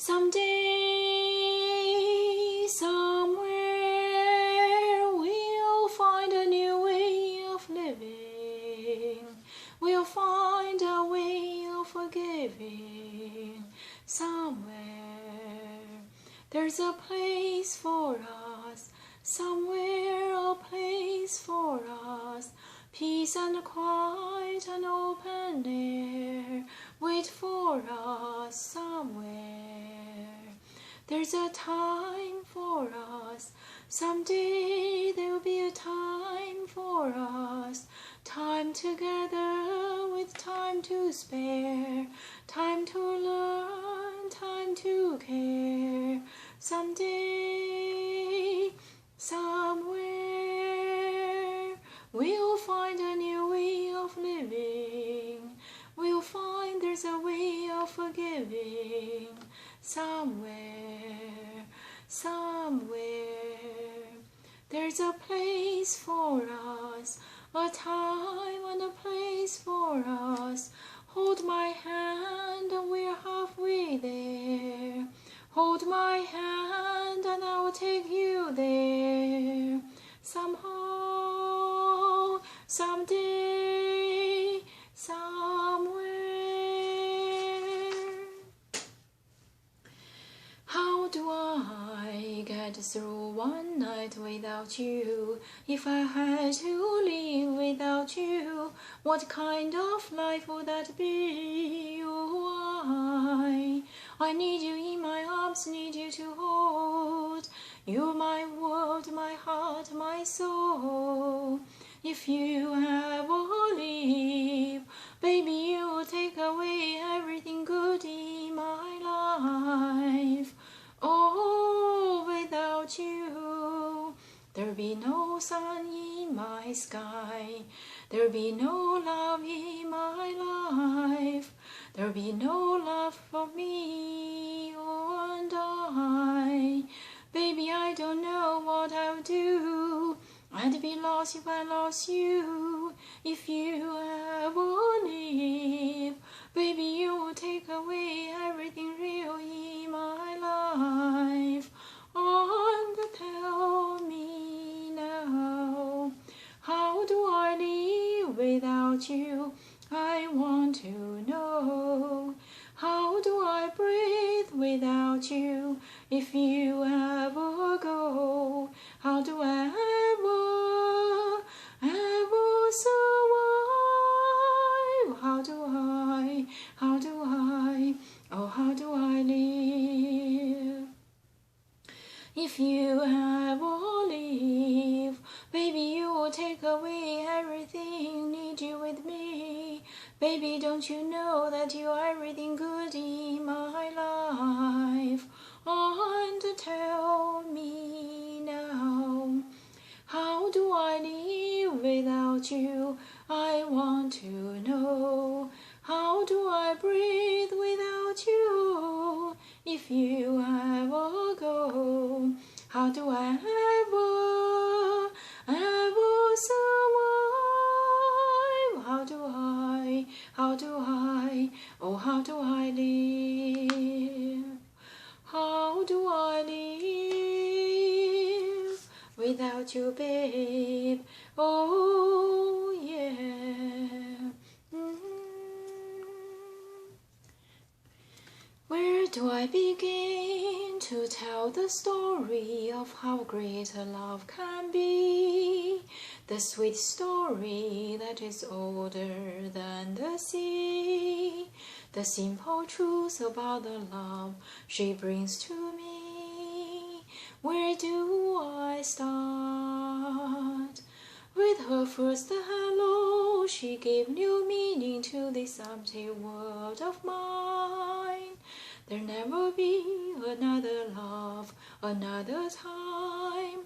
Someday, somewhere, we'll find a new way of living. We'll find a way of forgiving. Somewhere, there's a place for us. Somewhere, a place for us. Peace and quiet and open air wait for us somewhere. There's a time for us. Someday there'll be a time for us. Time together with time to spare. Time to learn, time to care. Someday, somewhere, we'll find a new way of living. We'll find there's a way of forgiving. Somewhere, somewhere, there's a place for us. A time and a place for us. Hold my hand and we're halfway there. Hold my hand and I'll take you there. Somehow, someday, somewhere. How do I get through one night without you? If I had to live without you, what kind of life would that be? Oh, I need you in my arms, need you to hold. You're my world, my heart, my soul. If you ever leave, baby, you will take away everything good in my life. Oh, without you, there'll be no sun in my sky. There'll be no love in my life. There'll be no love for me, oh, and I. Baby, I don't know what I'll do. I'd be lost if I lost you. If you ever leave, baby, you will take away everything real in my life. And tell me now, how do I live without you? I want to know. How do I breathe without you? If you ever go, how do I ever survive? How do I live? If you ever leave, baby, you will take away everything, need you with me. Baby, don't you know that you are everything good in my life? And tell me now, how do I live without you? I want to know. How do I breathe without you? If you ever go, how do I ever survive? How do I live? How do I live without you, babe? Oh, yeah. Where do I begin to tell the story of how great a love can be? The sweet story that is older than the sea. The simple truth about the love she brings to me. Where do I start? With her first hello, she gave new meaning to this empty world of mine. There'll never be another love, another time.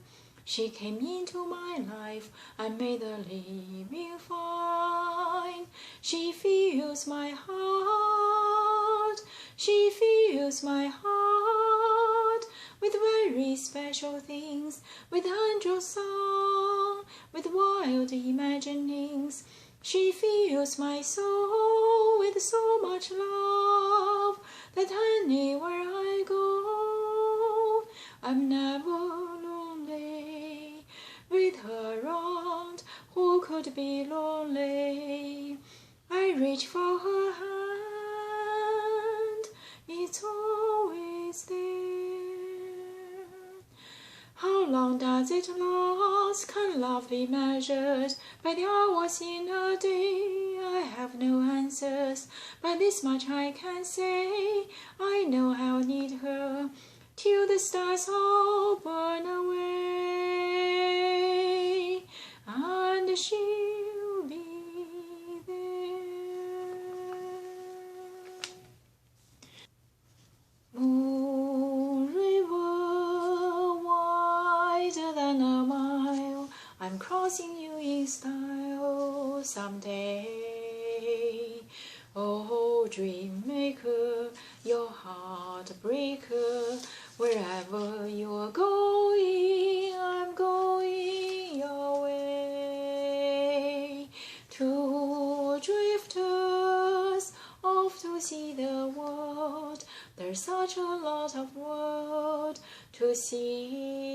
She came into my life and made the living fine. She fills my heart, she fills my heart with very special things, with angel song, with wild imaginings. She fills my soul with so much love that anywhere I go I'm never lonely. With her around, who could be lonely? I reach for her hand, it's always there. How long does it last? Can love be measured by the hours in a day? I have no answers, but this much I can say. I know I'll need her till the stars all burn away, and she'll be there. Moon river wider than a mile, I'm crossing you in style someday. Oh, dream maker, your heartbreaker, wherever you're going, I'm going your way. Two drifters off to see the world, there's such a lot of world to see.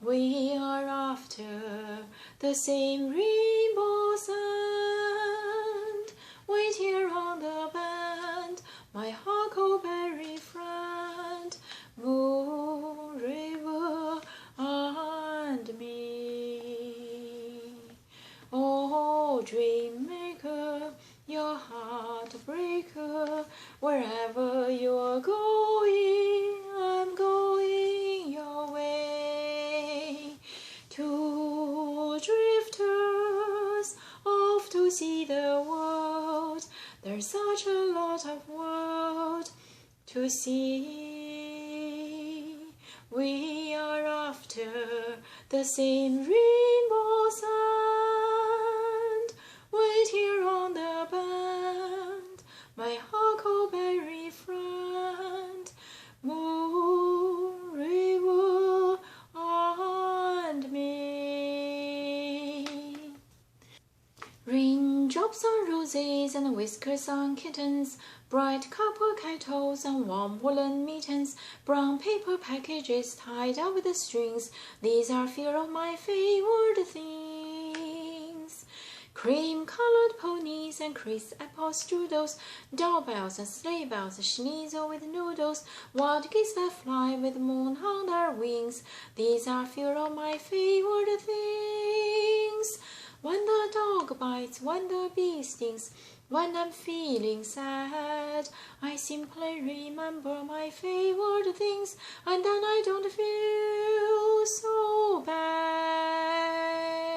We are after the same rainbow sand. Wait here on the band, my huckleberry friend, Moon River and me. Oh, dream maker, your heartbreaker, wherever you're going, I'm going your way. Two drifters off to see the world, there's such a lot of world to see. We are after the same rainbow sand. Wait here on the band, my huckleberry friend, Moon River and me. Raindrops on roses and whiskers on kittens, bright copper kettles and warm woolen mittens, brown paper packages tied up with strings. These are few of my favorite things. Cream-colored ponies and crisp apple strudels, doorbells and sleigh bells, schnitzel with noodles, wild geese that fly with the moon on their wings. These are few of my favorite things. When the dog bites, when the bee stings, when I'm feeling sad, I simply remember my favorite things, and then I don't feel so bad.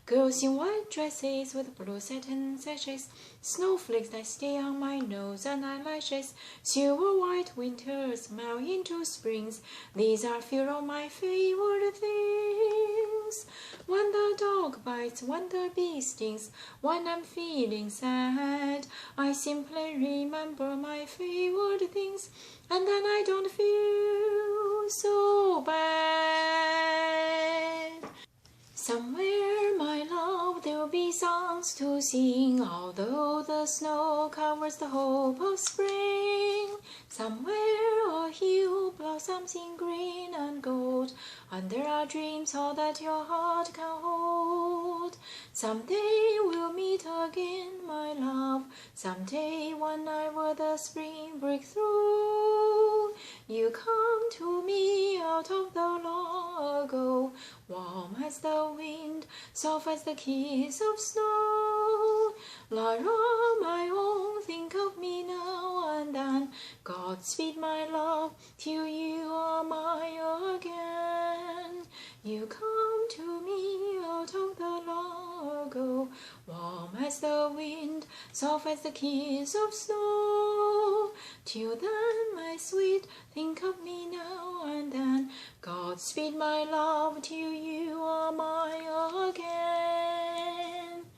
Girls in white dresses with blue satin sashes, snowflakes that stay on my nose and eyelashes, silver white winters melt into springs. These are few of my favorite things. When the dog bites, when the bee stings, when I'm feeling sad, I simply remember my favorite things, and then I don't feel so bad. Somewhere, my love, there'll be songs to sing, although the snow covers the hope of spring. Somewhere a hill blossoms in green and gold, and there are dreams all that your heart can hold. Someday we'll meet again, my love, someday one night where the spring breaks through. You come to me out of the long ago, warm as the wind, soft as the kiss of snow. Lara, my own, think of me now and then. Godspeed, my love, till you are mine again. You come to me out of the long ago, warm as the wind, soft as the kiss of snow. Till then, my sweet, think of me now and then. Godspeed, my love.